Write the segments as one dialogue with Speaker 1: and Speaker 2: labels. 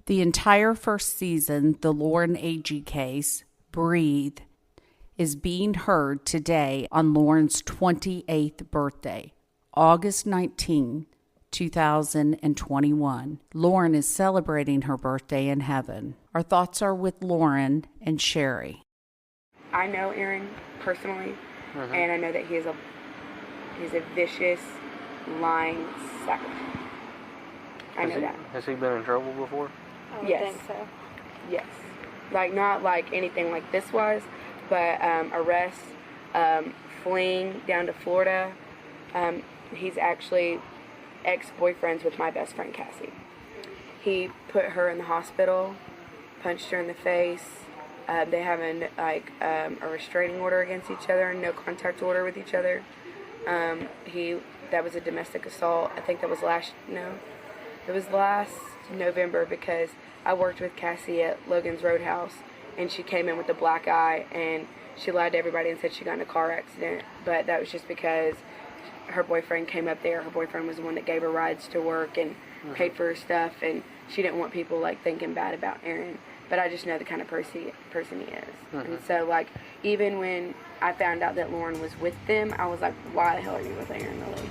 Speaker 1: The entire first season, the Lauren A.G. case, Breathe, is being heard today on Lauren's 28th birthday, August 19, 2021. Lauren is celebrating her birthday in heaven. Our thoughts are with Lauren and Sherry.
Speaker 2: I know Aaron personally, and I know that he's a vicious, lying sucker. I know that.
Speaker 3: Has he been in trouble before?
Speaker 4: I would
Speaker 2: Yes.
Speaker 4: think so.
Speaker 2: Yes. Like, not like anything like this was, but arrest, fleeing down to Florida. He's actually ex-boyfriends with my best friend, Cassie. He put her in the hospital, punched her in the face. They have a restraining order against each other, no contact order with each other. That was a domestic assault. I think that was last November, because I worked with Cassie at Logan's Roadhouse, and she came in with a black eye, and she lied to everybody and said she got in a car accident, but that was just because her boyfriend came up there. Her boyfriend was the one that gave her rides to work and paid for her stuff, and she didn't want people thinking bad about Aaron. But I just know the kind of person he is. And so even when I found out that Lauren was with them, I was like, why the hell are you with Aaron Lilly?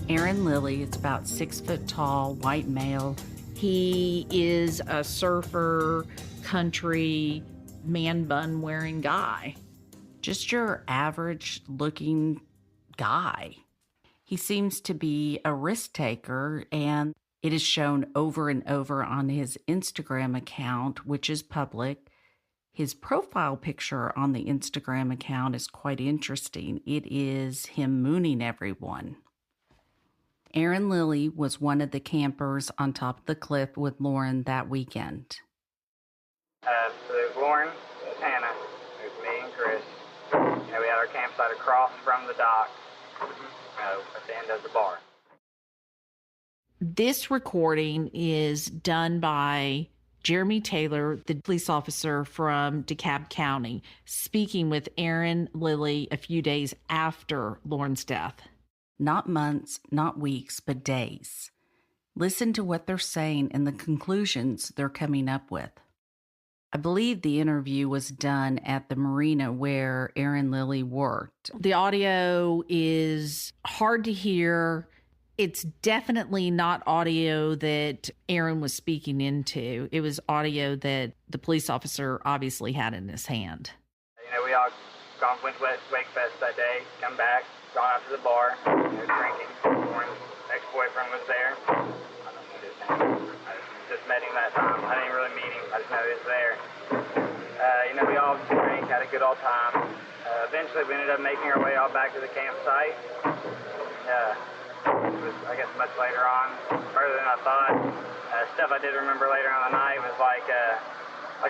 Speaker 1: Aaron Lilly is about 6 foot tall, white male.
Speaker 5: He is a surfer, country, man bun wearing guy.
Speaker 1: Just your average looking guy. He seems to be a risk taker, and it is shown over and over on his Instagram account, which is public. His profile picture on the Instagram account is quite interesting. It is him mooning everyone. Aaron Lilly was one of the campers on top of the cliff with Lauren that weekend.
Speaker 3: So there's Lauren, there's Hannah, there's me and Chris. We had our campsite across from the dock, at the end of the bar.
Speaker 5: This recording is done by Jeremy Taylor, the police officer from DeKalb County, speaking with Aaron Lilly a few days after Lauren's death.
Speaker 1: Not months, not weeks, but days. Listen to what they're saying and the conclusions they're coming up with. I believe the interview was done at the marina where Aaron Lilly worked.
Speaker 5: The audio is hard to hear. It's definitely not audio that Aaron was speaking into. It was audio that the police officer obviously had in his hand.
Speaker 3: We all went to Wake Fest that day, come back, gone out to the bar, drinking. Lauren's ex-boyfriend was there. I don't know his name. I just met him that time. I didn't really meet him. I just know he was there. We all drank, had a good old time. Eventually, we ended up making our way all back to the campsite. It was, I guess, much later on, further than I thought. Stuff I did remember later on the night was I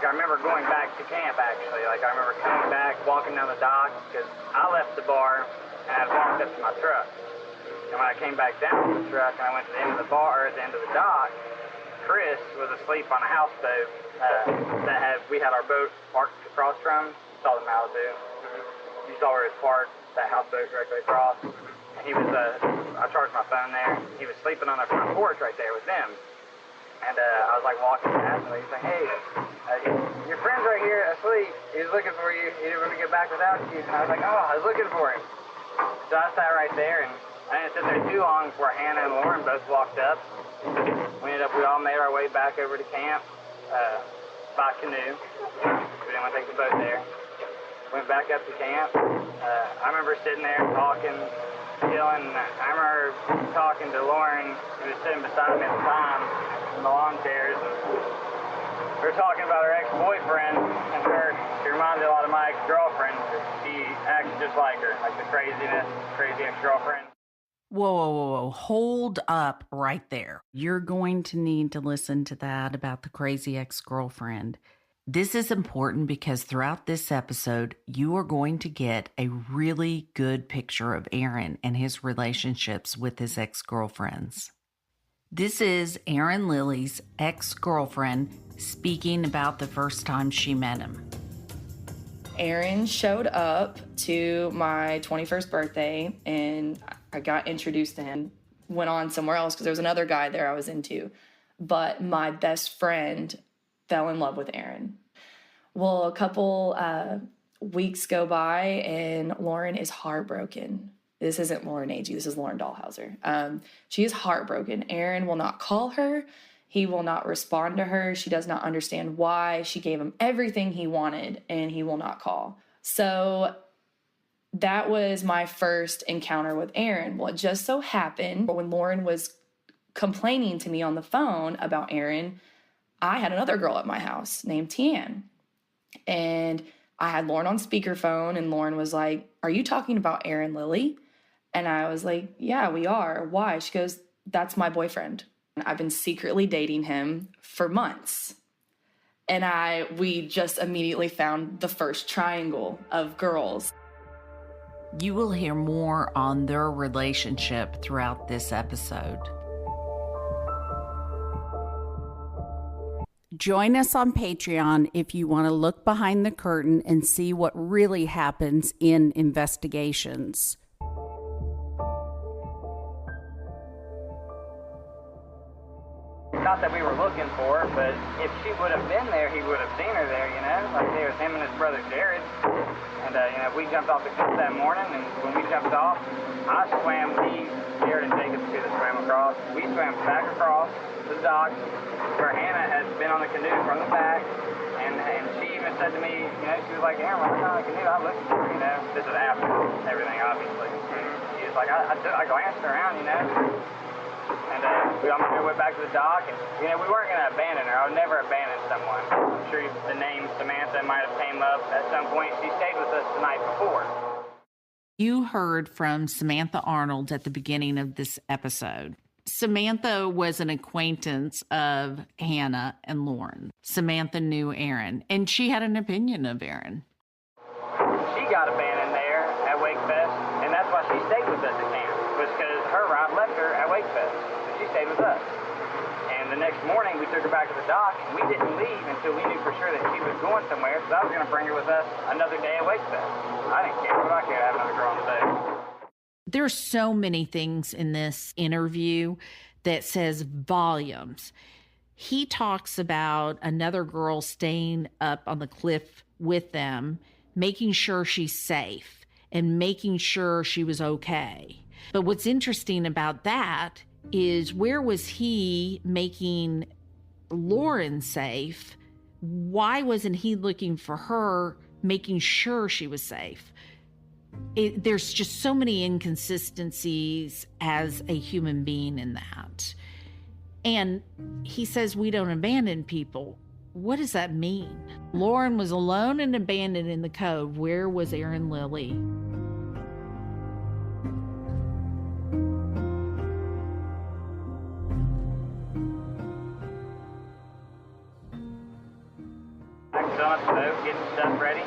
Speaker 3: remember going back to camp, actually. I remember coming back, walking down the dock, because I left the bar and I walked up to my truck. And when I came back down to the truck and I went to the end of the bar, at the end of the dock, Chris was asleep on a houseboat we had our boat parked across from. You saw the Malibu. You saw where it was parked, that houseboat directly across. And he was, I charged my phone there. He was sleeping on the front porch right there with them. And I was walking past him. He's like, hey, your friend's right here asleep. He's looking for you. He didn't want to get back without you. And I was like, oh, I was looking for him. So I sat right there, and I didn't sit there too long before Hannah and Lauren both walked up. We all made our way back over to camp by canoe. We didn't want to take the boat there. Went back up to camp. I remember sitting there talking, chilling. I remember talking to Lauren, who was sitting beside me at the time, in the lawn chairs. We were talking about her ex-boyfriend, and she reminded me a lot of my ex-girlfriend. She acts just like her, like the crazy ex-girlfriend.
Speaker 1: Whoa. Hold up right there. You're going to need to listen to that about the crazy ex-girlfriend. This is important because throughout this episode, you are going to get a really good picture of Aaron and his relationships with his ex-girlfriends. This is Aaron Lilly's ex-girlfriend speaking about the first time she met him.
Speaker 4: Aaron showed up to my 21st birthday, and I got introduced to him. Went on somewhere else because there was another guy there I was into. But my best friend fell in love with Aaron. Well, a couple weeks go by, and Lauren is heartbroken. This isn't Lauren Agee. This is Lauren Dahlhauser. She is heartbroken. Aaron will not call her. He will not respond to her. She does not understand why. She gave him everything he wanted, and he will not call. So that was my first encounter with Aaron. Well, it just so happened when Lauren was complaining to me on the phone about Aaron, I had another girl at my house named 𝐇𝐎𝐿. And I had Lauren on speakerphone, and Lauren was like, "Are you talking about Aaron Lilly?" And I was like, "Yeah, we are." "Why?" She goes, "That's my boyfriend. I've been secretly dating him for months." And we just immediately found the first triangle of girls.
Speaker 1: You will hear more on their relationship throughout this episode. Join us on Patreon if you want to look behind the curtain and see what really happens in investigations.
Speaker 3: Not that we were looking for her, but if she would have been there, he would have seen her there, you know? Like there was him and his brother Jared. And, we jumped off the cliff that morning, and when we jumped off, I swam Jared and Jacob could have swam across. We swam back across the dock where Hannah had been on the canoe from the back. And she even said to me, she was like, "Aaron, when I got on the canoe, I looked at you, This is after everything, obviously. She was like, I glanced around, And we all went back to the dock, and we weren't going to abandon her. I would never abandon someone. I'm sure the name Samantha might have came up at some point. She stayed with us the night before.
Speaker 1: You heard from Samantha Arnold at the beginning of this episode. Samantha was an acquaintance of Hannah and Lauren. Samantha knew Aaron, and she had an opinion of Aaron.
Speaker 3: She got abandoned there at Wakefest, and that's why she stayed with us at camp, was because her ride left her at Wakefest, so she stayed with us. And the next morning, we took her back to the dock, and we didn't leave until we knew for sure that she was going somewhere, so I was going to bring her with us another day at Wakefest. I didn't care what I cared to have another girl on the boat.
Speaker 5: There's so many things in this interview that says volumes. He talks about another girl staying up on the cliff with them, making sure she's safe and making sure she was okay. But what's interesting about that is, where was he making Lauren safe? Why wasn't he looking for her, making sure she was safe? There's just so many inconsistencies as a human being in that. And he says we don't abandon people. What does that mean? Lauren was alone and abandoned in the cove. Where was Aaron Lilly?
Speaker 3: I was on the boat getting stuff ready.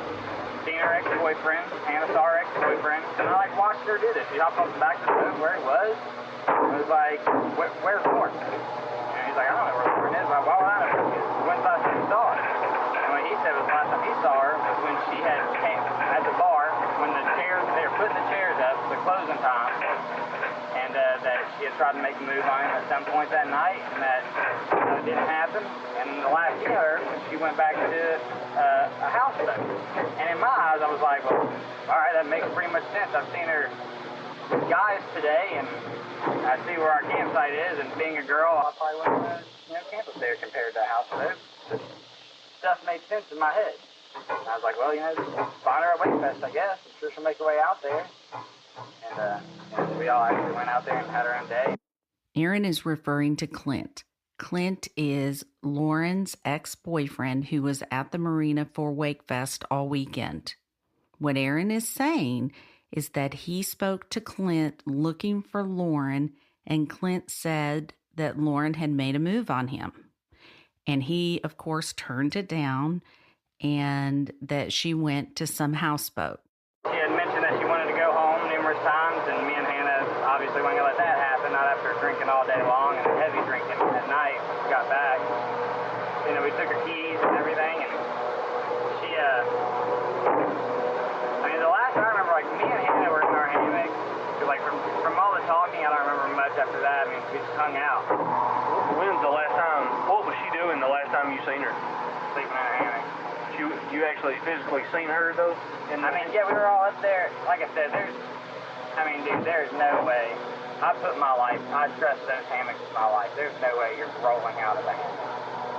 Speaker 3: Seen her ex-boyfriend, Hannah saw her ex-boyfriend, and I watched her do this. She hopped on the back of the boat where he was. I was like, "Where's Lauren?" And he's like, "I don't know where Lauren is." Why would I know? When's the last time you saw her? And what he said was the last time he saw her was when she had came at the bar, when they were putting the chairs up for closing time, and that she had tried to make a move on him at some point that night, and that it didn't happen. And the last he heard, she went back to a houseboat. And in my eyes, I was like, well, all right, that makes pretty much sense. I've seen her with guys today, and I see where our campsite is, and being a girl, I probably wouldn't camp up there compared to a houseboat. But stuff made sense in my head. And I was like, well, just find her at Wakefest, I guess. I'm sure she'll make her way out there. And we all actually went out there and had our own day.
Speaker 1: Aaron is referring to Clint. Clint is Lauren's ex-boyfriend who was at the marina for Wakefest all weekend. What Aaron is saying is that he spoke to Clint looking for Lauren, and Clint said that Lauren had made a move on him. And he, of course, turned it down, and that she went to some houseboat.
Speaker 3: She had mentioned that she wanted to go home numerous times, and me and Hannah obviously weren't going to let that happen, not after drinking all day long and heavy drinking at night when we got back. We took her keys and everything, and she hung out.
Speaker 6: When's the last time, what was she doing the last time you seen her?
Speaker 3: Sleeping in a hammock.
Speaker 6: You actually physically seen her, though?
Speaker 3: I mean, yeah, we were all up there. Like I said, dude, there's no way. I trust those hammocks with my life. There's no way you're rolling out of a hammock.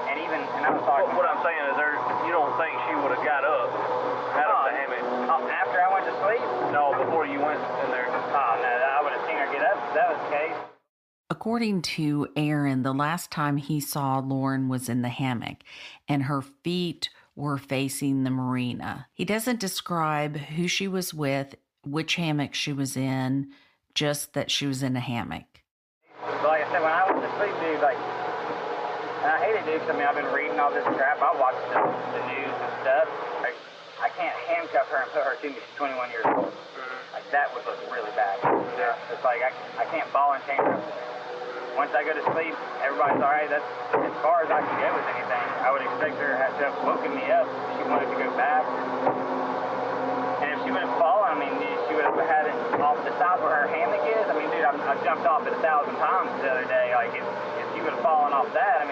Speaker 3: And I was talking.
Speaker 6: What I'm saying is, you don't think she would have got up out of the hammock?
Speaker 3: After I went to sleep?
Speaker 6: No, before you went in there.
Speaker 3: Oh, no, I would have seen her get up if that was the case.
Speaker 1: According to Aaron, the last time he saw Lauren was in the hammock, and her feet were facing the marina. He doesn't describe who she was with, which hammock she was in, just that she was in a hammock.
Speaker 3: But like I said, when I went to sleep, dude, and I hate it, dude, because, I've been reading all this crap. I watched the news and stuff. I can't handcuff her and put her to me. She's 21 years old. That would look really bad. Yeah. It's like, I can't ball and chain her. Once I go to sleep, everybody's all right. That's as far as I can go with anything. I would expect her to have woken me up if she wanted to go back. And if she would have fallen, she would have had it off the side where her hammock is. Dude, I jumped off it 1,000 times the other day. Like, if she would have fallen off that,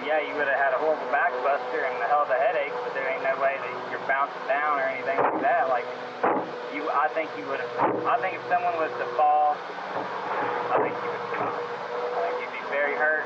Speaker 3: yeah, you would have had a horrible back buster and a hell of a headache, but there ain't no way that you're bouncing down or anything like that. I think if someone was to fall, I think you would die. I think you'd be very hurt.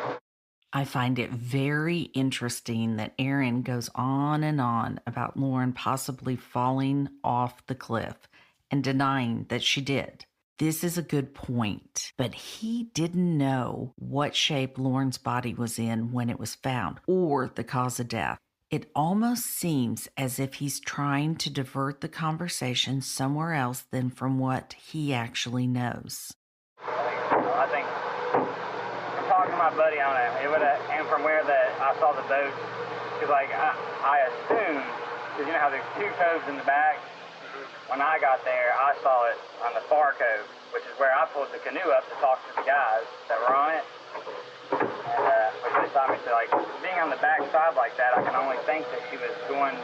Speaker 1: I find it very interesting that Aaron goes on and on about Lauren possibly falling off the cliff and denying that she did. This is a good point, but he didn't know what shape Lauren's body was in when it was found or the cause of death. It almost seems as if he's trying to divert the conversation somewhere else than from what he actually knows.
Speaker 3: I think from talking to my buddy on it, and from where I saw the boat, because I assumed, because you know how there's two coves in the back. When I got there, I saw it on the far cove, which is where I pulled the canoe up to talk to the guys that were on it. And which they saw me, so being on the back side like that, I can only think that she was going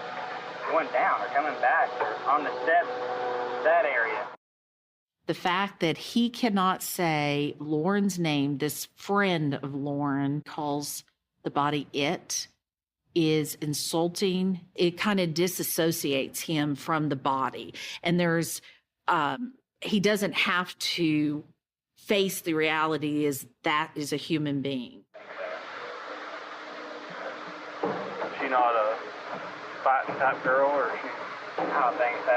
Speaker 3: down or coming back or on the steps, that area.
Speaker 5: The fact that he cannot say Lauren's name, this friend of Lauren calls the body it, is insulting. It kind of disassociates him from the body. And he doesn't have to face the reality is that is a human being.
Speaker 6: Is she not a fighting type girl, or is she?
Speaker 3: I don't think so.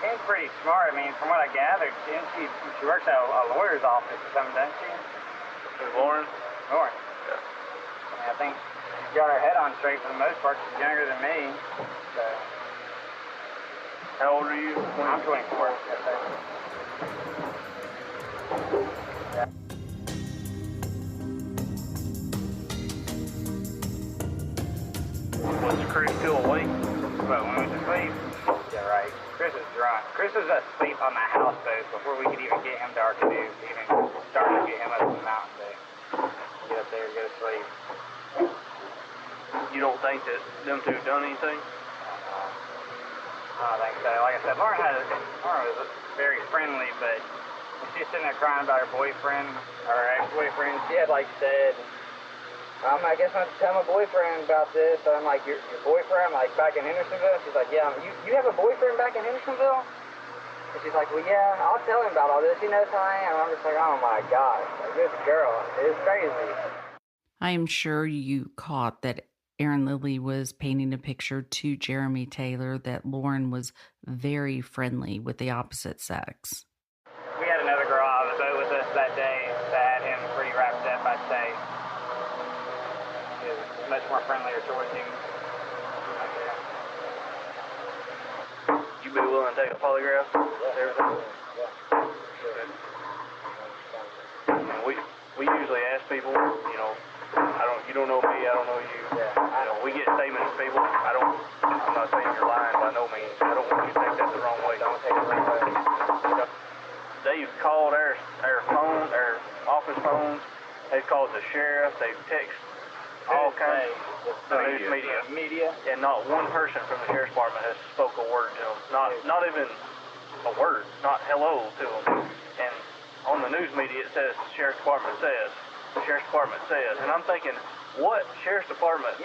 Speaker 3: She's pretty smart. From what I gathered, she works at a lawyer's office or something, doesn't she?
Speaker 6: Is Lauren?
Speaker 3: Lauren.
Speaker 6: Yeah.
Speaker 3: I think she's got her head on straight for the most part. She's younger than me. So.
Speaker 6: How old are you?
Speaker 3: I'm 24. Yes, sir. Yeah.
Speaker 6: Was Chris still awake?
Speaker 3: But when we went to sleep? Yeah, right. Chris was drunk. Chris was asleep on the houseboat before we could even get him to our canoe, even start to get him up the mountain to get up there and go to sleep.
Speaker 6: You don't think that them two done anything?
Speaker 3: I don't think so. Like I said, Lauren was very friendly, but when she was sitting there crying about her boyfriend, or her ex-boyfriend, she had said, I guess I'm going to tell my boyfriend about this. So I'm like, your boyfriend? Back in Hendersonville? She's like, yeah, you have a boyfriend back in Hendersonville? And she's like, well, yeah, I'll tell him about all this. He knows who I am. And I'm just like, oh my gosh, this girl is crazy.
Speaker 1: I am sure you caught that Aaron Lilly was painting a picture to Jeremy Taylor that Lauren was very friendly with the opposite sex.
Speaker 3: We had another girl on the boat with us that day that had him pretty wrapped up, I'd say. She was much more friendlier towards him.
Speaker 6: You be willing to take a polygraph?
Speaker 3: Yeah.
Speaker 6: Everything?
Speaker 3: Yeah.
Speaker 6: And we usually ask people, you don't know me, I don't know you.
Speaker 3: Yeah.
Speaker 6: We get statements from people. I'm not saying you're lying by no means. I don't want you to take that the wrong way.
Speaker 3: Don't take it the wrong way.
Speaker 6: They've called our phone, our office phones. They've called the sheriff. They've texted all kinds of the news media. And not one person from the sheriff's department has spoke a word to them. Not even a word. Not hello to them. And on the news media it says the Sheriff's Department says. The Sheriff's Department says. And I'm thinking, what Sheriff's Department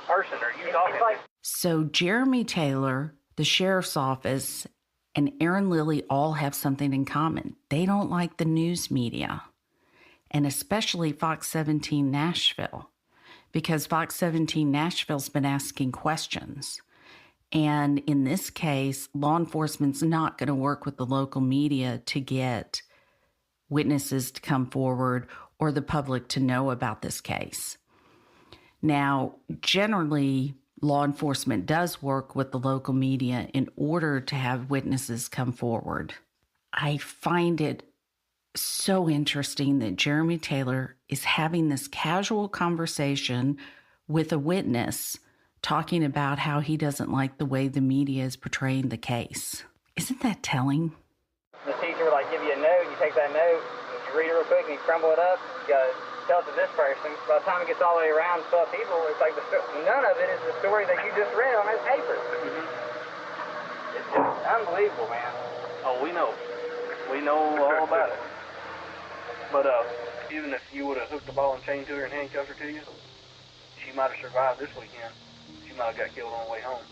Speaker 6: person are you talking to?
Speaker 1: So Jeremy Taylor, the Sheriff's Office, and Aaron Lilly all have something in common. They don't like the news media, and especially Fox 17 Nashville, because Fox 17 Nashville's been asking questions. And in this case, law enforcement's not going to work with the local media to get witnesses to come forward or the public to know about this case. Now, generally, law enforcement does work with the local media in order to have witnesses come forward. I find it so interesting that Jeremy Taylor is having this casual conversation with a witness talking about how he doesn't like the way the media is portraying the case. Isn't that telling?
Speaker 3: The teacher would give you a note, you take that note, you read it real quick, and you crumble it up, you gotta tell it to this person. By the time it gets all the way around to 12 people, it's none of it is the story that you just read on that paper. Mm-hmm. It's just unbelievable, man.
Speaker 6: Oh, we know. We know all about it. But even if you would have hooked the ball and chain to her and handcuffed her to you, she might have survived this weekend. She might have got killed on the way home.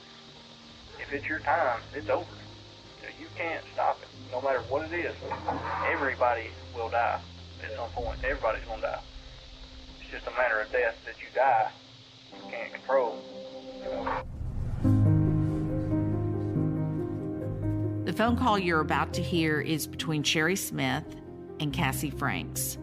Speaker 6: If it's your time, it's over. You can't stop it, no matter what it is. Everybody will die at some point. Everybody's going to die. It's just a matter of death that you die. You can't control.
Speaker 5: The phone call you're about to hear is between Sherry Smith and Cassie Franks.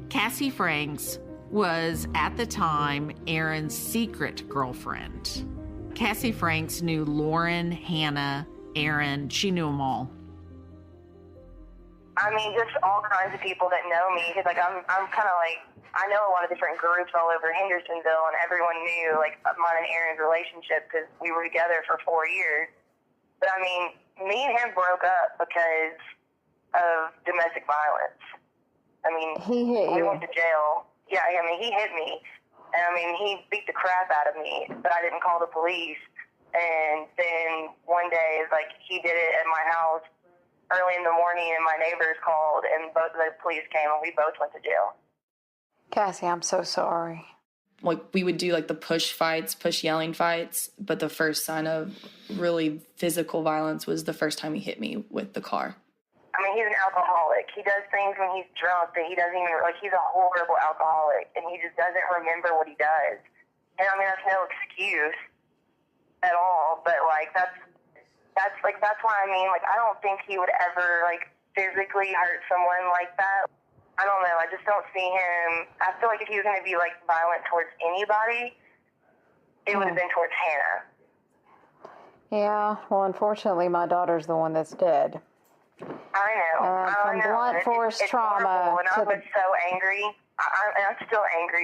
Speaker 5: Cassie Franks was, at the time, Aaron's secret girlfriend. Cassie Franks knew Lauren, Hannah, Aaron. She knew them all.
Speaker 7: I mean, just all kinds of people that know me. Because, I'm kind of I know a lot of different groups all over Hendersonville, and everyone knew, mine and Aaron's relationship because we were together for 4 years. But, I mean, me and him broke up because of domestic violence. I mean,
Speaker 8: he hit you.
Speaker 7: We went to jail. Yeah, I mean, he hit me. And, I mean, he beat the crap out of me, but I didn't call the police. And then one day, he did it at my house early in the morning, and my neighbors called, and both of the police came, and we both went to jail.
Speaker 8: Cassie, I'm so sorry.
Speaker 4: We would do the push fights, push yelling fights, but the first sign of really physical violence was the first time he hit me with the car.
Speaker 7: I mean, he's an alcoholic. He does things when he's drunk that he doesn't even, he's a horrible alcoholic, and he just doesn't remember what he does. And, I mean, that's no excuse at all, but, that's why, I mean, I don't think he would ever, physically hurt someone like that. I don't know. I just don't see him. I feel like if he was going to be, violent towards anybody, it would have been towards Hannah.
Speaker 8: Yeah, well, unfortunately, my daughter's the one that's dead.
Speaker 7: I know.
Speaker 8: From blunt force trauma.
Speaker 7: And I was so angry. I'm still angry.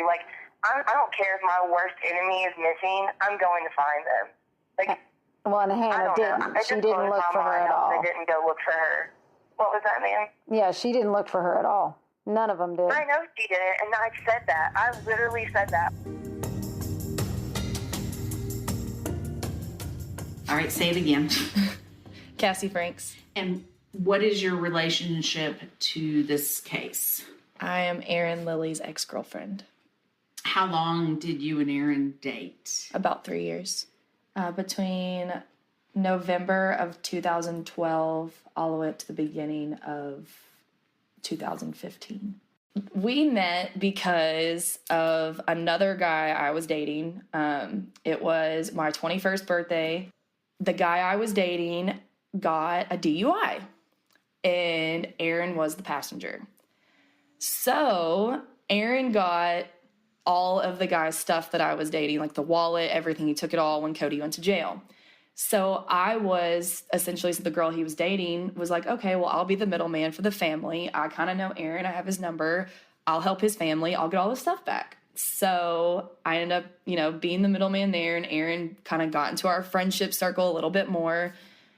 Speaker 7: I don't care if my worst enemy is missing. I'm going to find them.
Speaker 8: Well, and Hannah didn't. She didn't look for her at all.
Speaker 7: They didn't go look for her. What was that, ma'am?
Speaker 8: Yeah, she didn't look for her at all. None of them did.
Speaker 7: I know she didn't, and I said that. I literally said that.
Speaker 1: All right, say it again.
Speaker 4: Cassie Franks.
Speaker 1: And what is your relationship to this case?
Speaker 4: I am Aaron Lilly's ex-girlfriend.
Speaker 1: How long did you and Aaron date?
Speaker 4: About 3 years. Between November of 2012 all the way up to the beginning of 2015. We met because of another guy I was dating. It was my 21st birthday. The guy I was dating got a DUI, and Aaron was the passenger. So Aaron got all of the guy's stuff that I was dating, the wallet, everything. He took it all when Cody went to jail. So I was essentially, the girl he was dating was okay, well, I'll be the middleman for the family. I kind of know Aaron. I have his number. I'll help his family. I'll get all the stuff back. So I ended up, being the middleman there, and Aaron kind of got into our friendship circle a little bit more.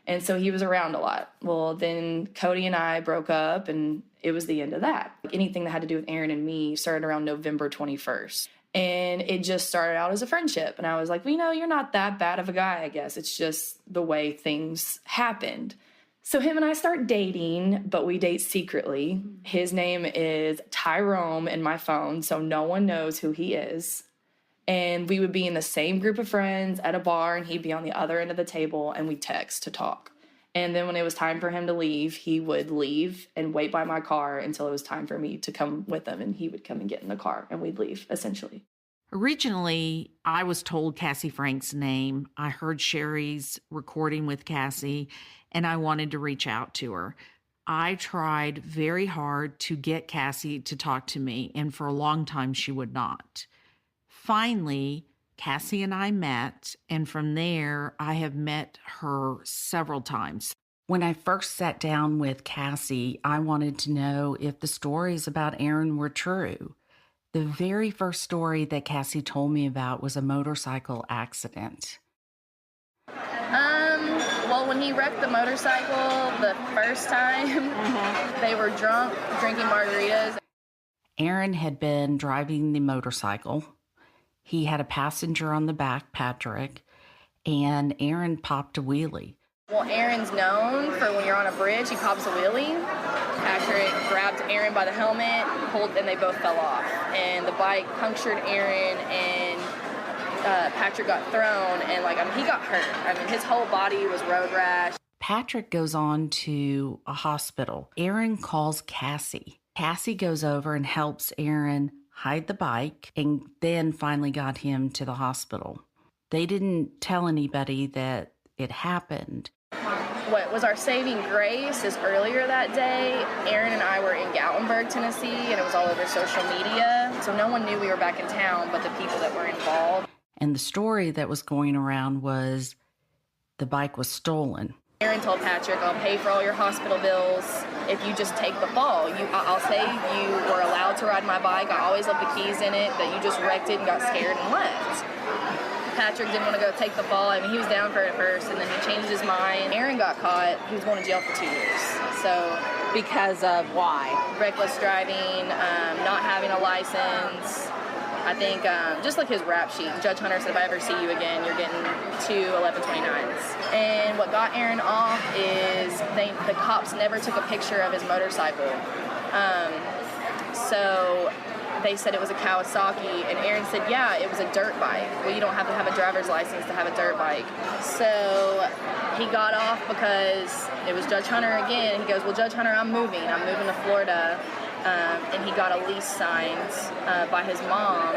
Speaker 4: And so he was around a lot. Well, then Cody and I broke up, and it was the end of that. Anything that had to do with Aaron and me started around November 21st. And it just started out as a friendship. And I was like, well, you're not that bad of a guy, I guess. It's just the way things happened. So him and I start dating, but we date secretly. His name is Tyrone in my phone, so no one knows who he is. And we would be in the same group of friends at a bar, and he'd be on the other end of the table, and we'd text to talk. And then when it was time for him to leave, he would leave and wait by my car until it was time for me to come with him, and he would come and get in the car, and we'd leave, essentially.
Speaker 5: Originally, I was told Cassie Frank's name. I heard Sherry's recording with Cassie, and I wanted to reach out to her. I tried very hard to get Cassie to talk to me, and for a long time, she would not. Finally, Cassie and I met, and from there, I have met her several times.
Speaker 1: When I first sat down with Cassie, I wanted to know if the stories about Aaron were true. The very first story that Cassie told me about was a motorcycle accident.
Speaker 4: Well, when he wrecked the motorcycle the first time, they were drunk, drinking margaritas.
Speaker 1: Aaron had been driving the motorcycle. He had a passenger on the back, Patrick, and Aaron popped a wheelie.
Speaker 4: Well, Aaron's known for when you're on a bridge, he pops a wheelie. Patrick grabbed Aaron by the helmet, pulled, and they both fell off. And the bike punctured Aaron, and Patrick got thrown, and he got hurt. His whole body was road rash.
Speaker 1: Patrick goes on to a hospital. Aaron calls Cassie. Cassie goes over and helps Aaron hide the bike, and then finally got him to the hospital. They didn't tell anybody that it happened.
Speaker 4: What was our saving grace is earlier that day, Aaron and I were in Gatlinburg, Tennessee, and it was all over social media. So no one knew we were back in town but the people that were involved.
Speaker 1: And the story that was going around was the bike was stolen.
Speaker 4: Aaron told Patrick, I'll pay for all your hospital bills if you just take the fall. I'll say you were allowed to ride my bike. I always left the keys in it, that you just wrecked it and got scared and left. Patrick didn't want to go take the fall. He was down for it at first, and then he changed his mind. Aaron got caught. He was going to jail for 2 years. So,
Speaker 8: Because of why?
Speaker 4: reckless driving, not having a license. I think just like his rap sheet, Judge Hunter said, if I ever see you again, you're getting 2 1129s. And what got Aaron off is the cops never took a picture of his motorcycle. So they said it was a Kawasaki, and Aaron said, yeah, it was a dirt bike. Well, you don't have to have a driver's license to have a dirt bike. So he got off because it was Judge Hunter again. He goes, well, Judge Hunter, I'm moving to Florida. And he got a lease signed by his mom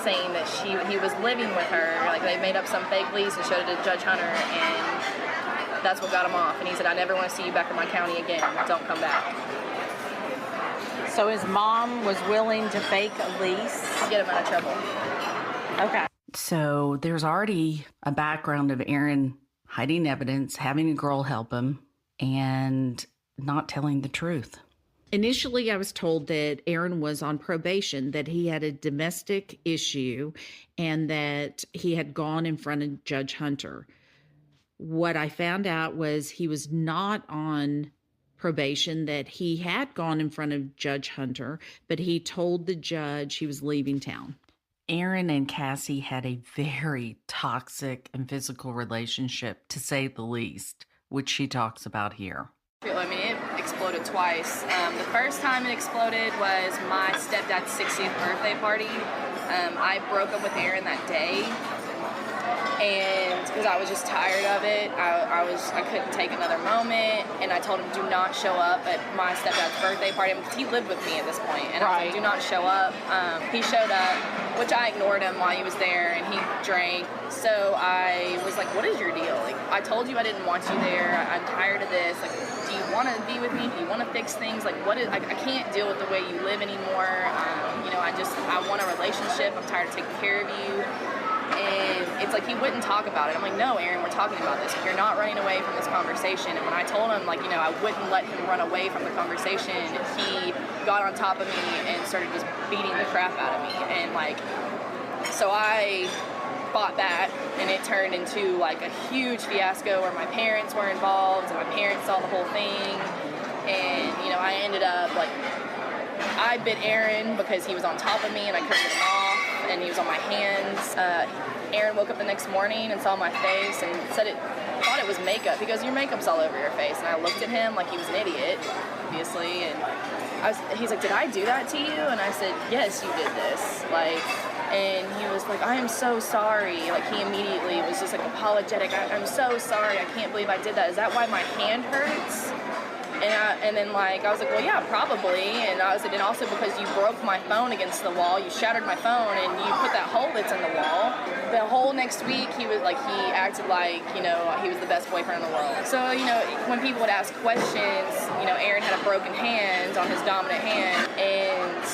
Speaker 4: saying that he was living with her. Like, they made up some fake lease and showed it to Judge Hunter, and that's what got him off. And he said, I never want to see you back in my county again. Don't come back.
Speaker 8: So his mom was willing to fake a lease?
Speaker 4: Get him out of trouble.
Speaker 8: Okay.
Speaker 1: So there's already a background of Aaron hiding evidence, having a girl help him, and not telling the truth.
Speaker 5: Initially, I was told that Aaron was on probation, that he had a domestic issue, and that he had gone in front of Judge Hunter. What I found out was he was not on probation, that he had gone in front of Judge Hunter, but he told the judge he was leaving town.
Speaker 1: Aaron and Cassie had a very toxic and physical relationship, to say the least, which she talks about here.
Speaker 4: It exploded twice. The first time it exploded was my stepdad's 60th birthday party. I broke up with Aaron that day, and because I was just tired of it, I couldn't take another moment, and I told him, do not show up at my stepdad's birthday party, because he lived with me at this point, and I was like, do not show up. He showed up, which I ignored him while he was there, and he drank. So I was like, what is your deal? Like, I told you I didn't want you there. I'm tired of this. Like, do you want to be with me? Do you want to fix things? Like, what is, I can't deal with the way you live anymore. I want a relationship. I'm tired of taking care of you. And it's like, he wouldn't talk about it. I'm like, no, Aaron, we're talking about this. You're not running away from this conversation. And when I told him, I wouldn't let him run away from the conversation, he got on top of me and started just beating the crap out of me. And so I fought that, and it turned into a huge fiasco where my parents were involved, and my parents saw the whole thing. And I ended up I bit Aaron because he was on top of me and I couldn't get him off, and he was on my hands. Aaron woke up the next morning and saw my face and thought it was makeup. He goes, your makeup's all over your face. And I looked at him like he was an idiot, obviously. And he's like, did I do that to you? And I said, yes, you did this. And he was like, I am so sorry. Like, he immediately was just like apologetic. I'm so sorry. I can't believe I did that. Is that why my hand hurts? And then I was like, well, yeah, probably. And I said, and also because you broke my phone against the wall, you shattered my phone, and you put that hole that's in the wall. The whole next week, he acted like, he was the best boyfriend in the world. So, when people would ask questions, Aaron had a broken hand on his dominant hand, and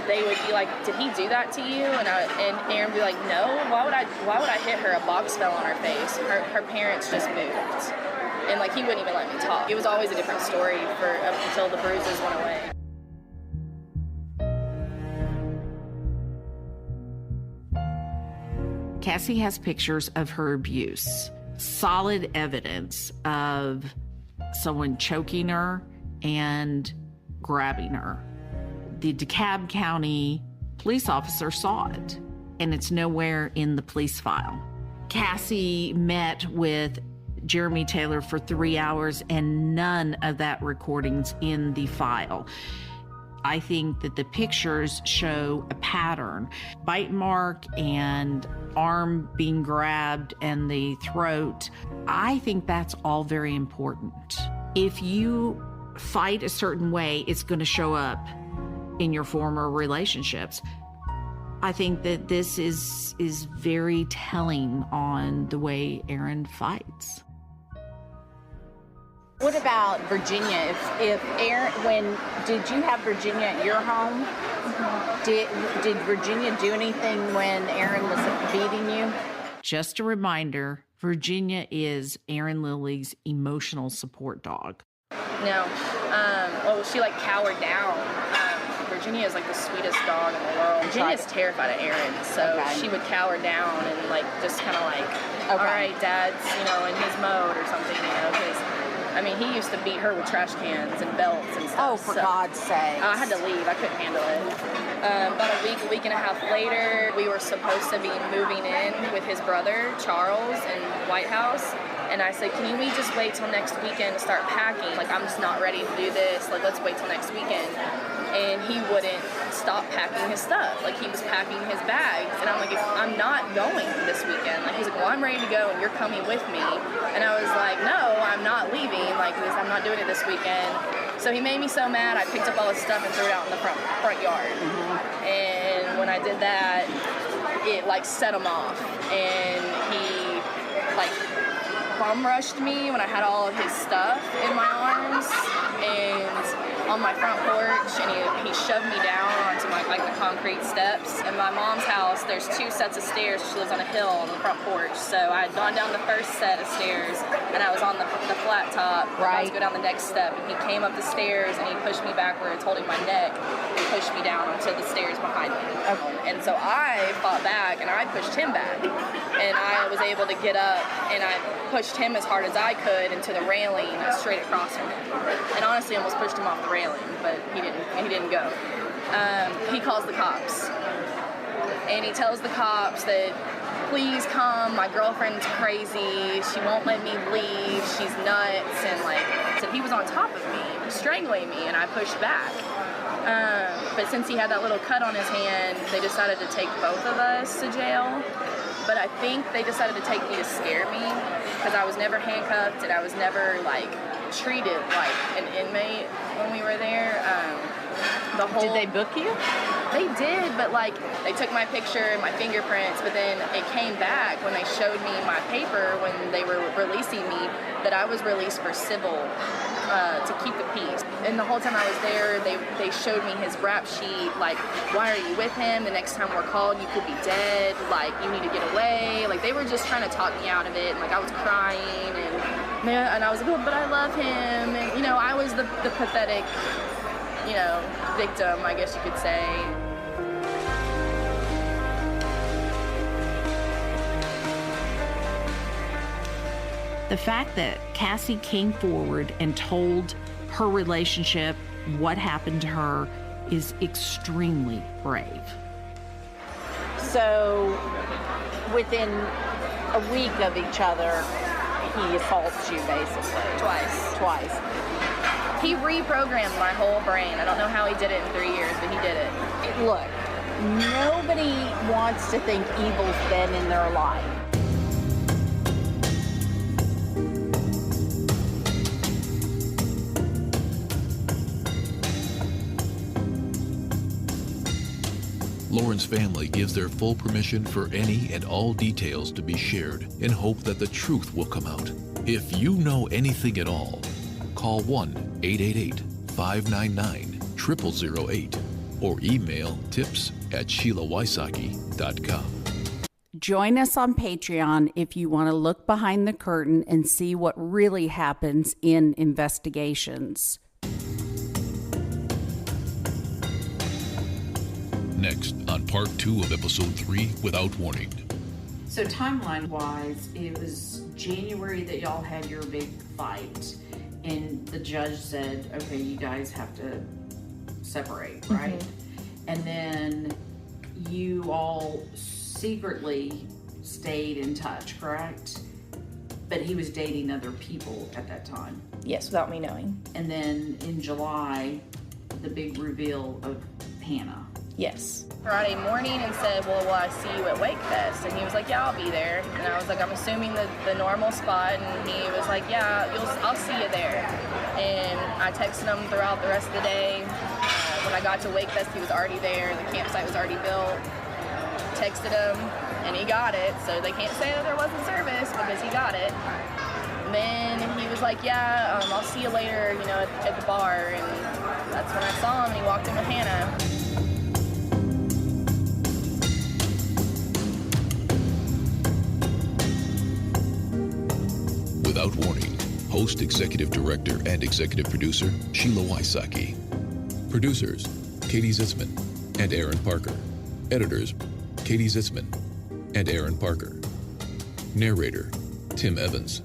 Speaker 4: they would be like, did he do that to you? And Aaron would be like, no, why would I hit her? A box fell on her face. Her parents just moved. And he wouldn't even let me talk. It was always a different story up until the bruises went away.
Speaker 1: Cassie has pictures of her abuse, solid evidence of someone choking her and grabbing her. The DeKalb County police officer saw it, and it's nowhere in the police file. Cassie met with Jeremy Taylor for 3 hours, and none of that recording's in the file. I think that the pictures show a pattern. Bite mark and arm being grabbed and the throat. I think that's all very important. If you fight a certain way, it's going to show up in your former relationships. I think that this is very telling on the way Aaron fights.
Speaker 9: What about Virginia? If Aaron, did you have Virginia at your home? Mm-hmm. Did Virginia do anything when Aaron was beating you?
Speaker 1: Just a reminder, Virginia is Aaron Lilly's emotional support dog.
Speaker 4: No. She cowered down. Virginia is the sweetest dog in the world. Virginia's terrified of Aaron, so she would cower down and just kind of all right, Dad's, in his mode or something, because he used to beat her with trash cans and belts and stuff.
Speaker 9: Oh, for God's sake.
Speaker 4: I had to leave. I couldn't handle it. About a week and a half later, we were supposed to be moving in with his brother, Charles, in White House. And I said, can we just wait till next weekend to start packing? I'm just not ready to do this. Let's wait till next weekend. And he wouldn't stop packing his stuff. He was packing his bags. And I'm like, I'm not going this weekend. He's like, well, I'm ready to go and you're coming with me. And I was like, no, I'm not leaving. I'm not doing it this weekend. So he made me so mad, I picked up all his stuff and threw it out in the front yard. Mm-hmm. And when I did that, it set him off. And he bum rushed me when I had all of his stuff in my arms and on my front porch, and he shoved me down onto the concrete steps. In my mom's house, there's 2 sets of stairs. She lives on a hill on the front porch. So I had gone down the first set of stairs, and I was on the flat top. Right. I was going down the next step, and he came up the stairs, and he pushed me backwards, holding my neck, and pushed me down onto the stairs behind me. Okay. And so I fought back, and I pushed him back. And I was able to get up, and I pushed him as hard as I could into the railing straight across from him. And honestly, almost pushed him off the railing, but he didn't go. He calls the cops. And he tells the cops that, please come, my girlfriend's crazy, she won't let me leave, she's nuts, and so he was on top of me, strangling me, and I pushed back. But since he had that little cut on his hand, they decided to take both of us to jail. But I think they decided to take me to scare me, because I was never handcuffed and I was never treated like an inmate when we were there.
Speaker 9: Did they book you?
Speaker 4: They did, but they took my picture and my fingerprints, but then it came back when they showed me my paper when they were releasing me that I was released for civil to keep the peace. And the whole time I was there, they showed me his rap sheet, why are you with him? The next time we're called, you could be dead. You need to get away. They were just trying to talk me out of it, and I was crying, and I was like, oh, but I love him, and I was the pathetic, victim, I guess you could say.
Speaker 1: The fact that Cassie came forward and told her relationship, what happened to her, is extremely brave.
Speaker 9: So within a week of each other, he assaults you basically. Twice.
Speaker 4: He reprogrammed my whole brain. I don't know how he did it in 3 years, but he did it.
Speaker 9: Look, nobody wants to think evil's been in their life.
Speaker 10: Lauren's family gives their full permission for any and all details to be shared in hope that the truth will come out. If you know anything at all, call 1-888-599-0008 or email tips@SheilaWysocki.com.
Speaker 1: Join us on Patreon if you want to look behind the curtain and see what really happens in investigations.
Speaker 10: Next on part 2 of episode 3, Without Warning.
Speaker 5: So timeline-wise, it was January that y'all had your big fight, and the judge said, okay, you guys have to separate, right? Mm-hmm. And then you all secretly stayed in touch, correct? But he was dating other people at that time.
Speaker 4: Yes, without me knowing.
Speaker 5: And then in July, the big reveal of Hannah.
Speaker 4: Yes. Friday morning and said, well, will I see you at Wake Fest? And he was like, yeah, I'll be there. And I was like, I'm assuming the normal spot. And he was like, yeah, I'll see you there. And I texted him throughout the rest of the day. When I got to Wake Fest, he was already there. The campsite was already built. Texted him, and he got it. So they can't say that there wasn't service because he got it. And then he was like, yeah, I'll see you later, at the bar. And that's when I saw him, and he walked in with Hannah.
Speaker 10: Without Warning. Host, Executive Director, and Executive Producer, Sheila Wysocki. Producers, Katie Zitzman and Aaron Parker. Editors, Katie Zitzman and Aaron Parker. Narrator, Tim Evans.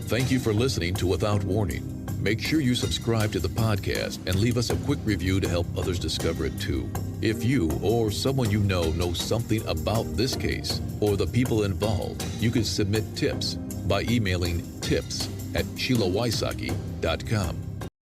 Speaker 10: Thank you for listening to Without Warning. Make sure you subscribe to the podcast and leave us a quick review to help others discover it too. If you or someone you know knows something about this case or the people involved, you can submit tips by emailing tips@SheilaWysocki.com.